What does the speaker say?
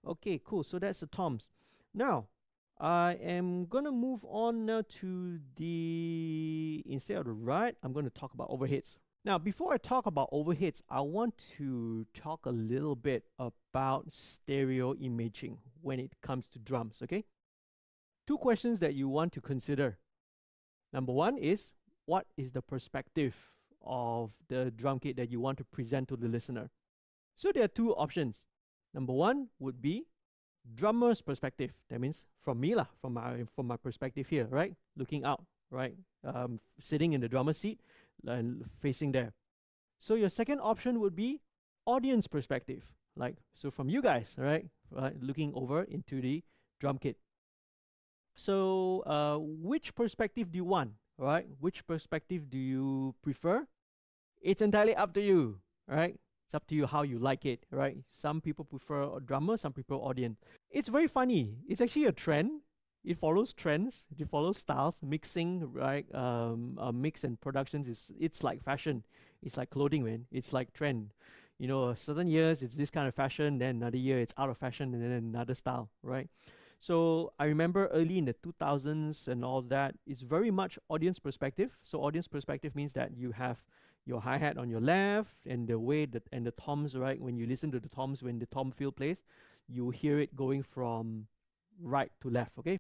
Okay, cool. So that's the toms. Now, I am gonna move on now to the, instead of the right, I'm gonna talk about overheads. Now, before I talk about overheads, I want to talk a little bit about stereo imaging when it comes to drums, okay? Two questions that you want to consider. Number one is, what is the perspective of the drum kit that you want to present to the listener? So there are two options. Number one would be drummer's perspective. That means from me lah, from my perspective here, right? Looking out, right? Sitting in the drummer seat and facing there. So your second option would be audience perspective, like so from you guys, right? Looking over into the drum kit. So which perspective do you want, right? Which perspective do you prefer? It's entirely up to you, right? It's up to you how you like it, right? Some people prefer a drummer, some people audience. It's very funny. It's actually a trend. It follows trends. It follows styles. Mixing, right? Mix and productions it's like fashion. It's like clothing, man. It's like trend. You know, certain years it's this kind of fashion, then another year it's out of fashion, and then another style, right? So I remember early in the 2000s and all that, it's very much audience perspective. So audience perspective means that you have your hi-hat on your left, and the way that and the toms, right? When you listen to the toms, when the tom fill plays, you hear it going from right to left, okay?